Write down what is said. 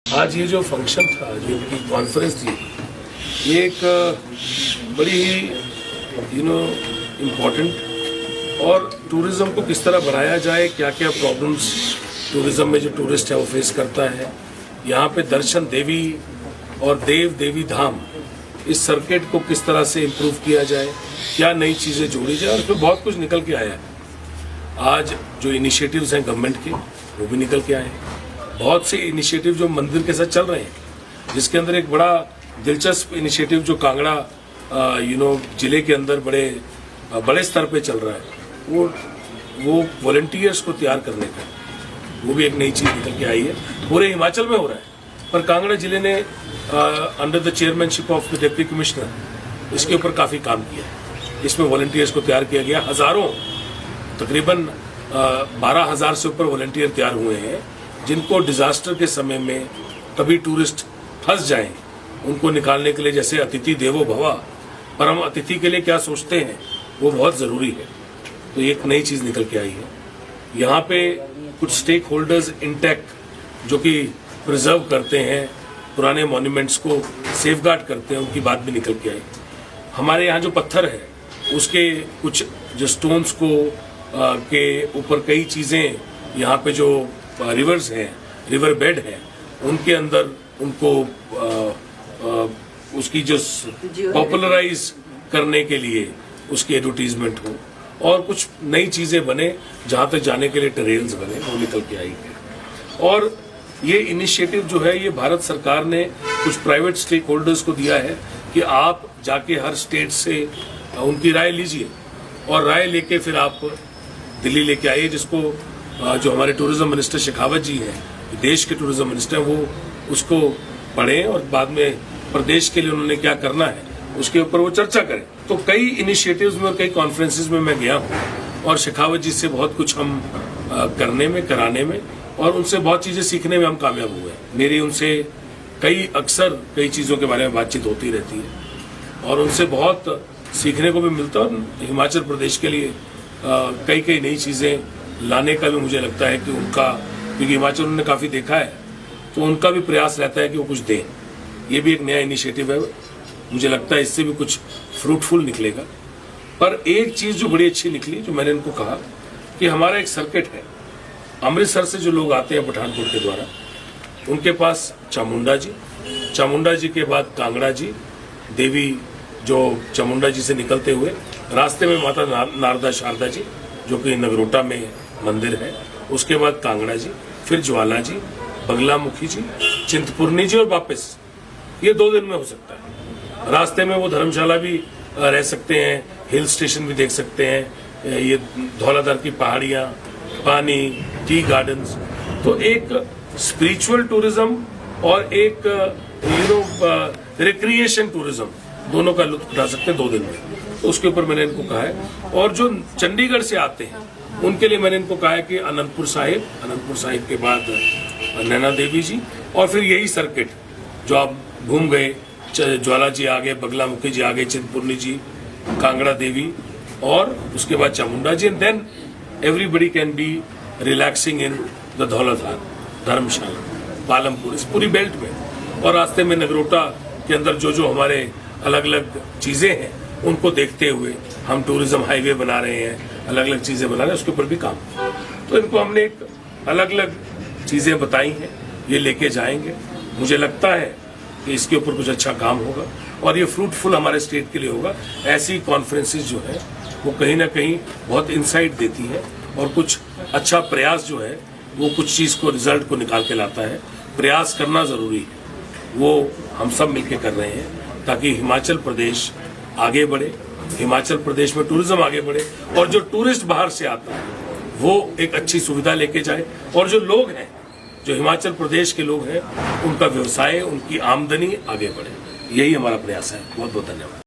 आज ये जो फंक्शन था, जो इनकी कॉन्फ्रेंस थी, ये एक बड़ी ही इम्पोर्टेंट और टूरिज़्म को किस तरह बढ़ाया जाए, क्या क्या प्रॉब्लम्स टूरिज़्म में जो टूरिस्ट है वो फेस करता है, यहाँ पे दर्शन देवी और देव देवी धाम इस सर्किट को किस तरह से इम्प्रूव किया जाए, क्या नई चीज़ें जोड़ी जाए, और उसमें बहुत कुछ निकल के आया है। आज जो इनिशिएटिव्स हैं गवर्नमेंट के वो भी निकल के आए हैं। बहुत से इनिशिएटिव जो मंदिर के साथ चल रहे हैं, जिसके अंदर एक बड़ा दिलचस्प इनिशिएटिव जो कांगड़ा जिले के अंदर बड़े स्तर पे चल रहा है, वो वॉलंटियर्स को तैयार करने का, वो भी एक नई चीज निकल के आई है। पूरे हिमाचल में हो रहा है, पर कांगड़ा जिले ने under the chairmanship of the deputy commissioner इसके ऊपर काफी काम किया है। इसमें वॉलंटियर्स को तैयार किया गया, हजारों, तकरीबन 12,000 से ऊपर वॉलंटियर तैयार हुए हैं, जिनको डिजास्टर के समय में कभी टूरिस्ट फंस जाएं, उनको निकालने के लिए, जैसे अतिथि देवो भव, पर हम अतिथि के लिए क्या सोचते हैं वो बहुत जरूरी है। तो एक नई चीज निकल के आई है। यहाँ पे कुछ स्टेक होल्डर्स इंटैक्ट जो कि प्रिजर्व करते हैं, पुराने मॉन्यूमेंट्स को सेफगार्ड करते हैं, उनकी बात भी निकल के आई। हमारे यहाँ जो पत्थर है उसके कुछ जो स्टोन्स को के ऊपर कई चीजें, यहाँ पे जो रिवर्स हैं, रिवर बेड है, उनके अंदर उनको उसकी जो पॉपुलराइज करने के लिए उसकी एडवर्टीजमेंट हो, और कुछ नई चीजें बने, जहां तक जाने के लिए ट्रेल्स बने, वो निकल के आई है। और ये इनिशिएटिव जो है, ये भारत सरकार ने कुछ प्राइवेट स्टेक होल्डर्स को दिया है कि आप जाके हर स्टेट से उनकी राय लीजिए, और राय लेके फिर आप दिल्ली लेके आइए, जिसको जो हमारे टूरिज्म मिनिस्टर शेखावत जी हैं, देश के टूरिज्म मिनिस्टर, वो उसको पढ़ें और बाद में प्रदेश के लिए उन्होंने क्या करना है उसके ऊपर वो चर्चा करें। तो कई इनिशिएटिव्स में और कई कॉन्फ्रेंसेस में मैं गया हूँ, और शेखावत जी से बहुत कुछ हम करने में, कराने में, और उनसे बहुत चीजें सीखने में हम कामयाब हुए। मेरी उनसे अक्सर कई चीजों के बारे में बातचीत होती रहती है, और उनसे बहुत सीखने को भी मिलता है। और हिमाचल प्रदेश के लिए कई नई चीजें लाने का भी मुझे लगता है कि उनका, क्योंकि हिमाचल उन्होंने काफी देखा है, तो उनका भी प्रयास रहता है कि वो कुछ दें। ये भी एक नया इनिशिएटिव है, मुझे लगता है इससे भी कुछ फ्रूटफुल निकलेगा। पर एक चीज जो बड़ी अच्छी निकली, जो मैंने इनको कहा कि हमारा एक सर्किट है, अमृतसर से जो लोग आते हैं पठानकोट के द्वारा, उनके पास चामुंडा जी के बाद कांगड़ा जी, देवी जो चामुंडा जी से निकलते हुए रास्ते में माता नारदा शारदा जी जो कि नगरोटा में मंदिर है, उसके बाद कांगड़ा जी, फिर ज्वाला जी, बगलामुखी जी, चिंतपूर्णी जी, और वापस। ये 2 दिन में हो सकता है। रास्ते में वो धर्मशाला भी रह सकते हैं, हिल स्टेशन भी देख सकते हैं, ये धौलाधार की पहाड़ियां, पानी, टी गार्डन्स। तो एक स्पिरिचुअल टूरिज्म और एक रिक्रिएशन टूरिज्म, दोनों का लुत्फ उठा सकते हैं 2 दिन में। तो उसके ऊपर मैंने इनको कहा है। और जो चंडीगढ़ से आते हैं उनके लिए मैंने इनको कहा है कि अनंतपुर साहिब के बाद नैना देवी जी, और फिर यही सर्किट जो आप घूम गए, ज्वाला जी आ गए, बगलामुखी जी आ गए, चिंतपूर्णी जी, कांगड़ा देवी, और उसके बाद Chamunda ji, and then everybody can be relaxing in the Dhauladhar, Dharamshala, Palampur, इस पूरी बेल्ट में। और रास्ते में नगरोटा के अंदर जो हमारे अलग अलग चीजें हैं, उनको देखते हुए हम टूरिज्म हाईवे बना रहे हैं, अलग अलग चीजें बना रहे हैं, उसके ऊपर भी काम। तो इनको हमने एक अलग अलग चीजें बताई हैं, ये लेके जाएंगे। मुझे लगता है कि इसके ऊपर कुछ अच्छा काम होगा, और ये फ्रूटफुल हमारे स्टेट के लिए होगा। ऐसी कॉन्फ्रेंसेस जो है वो कहीं ना कहीं बहुत इंसाइट देती है, और कुछ अच्छा प्रयास जो है वो कुछ चीज को, रिजल्ट को निकाल के लाता है। प्रयास करना जरूरी है, वो हम सब मिलकर कर रहे हैं, ताकि हिमाचल प्रदेश आगे बढ़े, हिमाचल प्रदेश में टूरिज्म आगे बढ़े, और जो टूरिस्ट बाहर से आता है वो एक अच्छी सुविधा लेके जाए, और जो लोग हैं, जो हिमाचल प्रदेश के लोग हैं, उनका व्यवसाय, उनकी आमदनी आगे बढ़े। यही हमारा प्रयास है। बहुत बहुत धन्यवाद।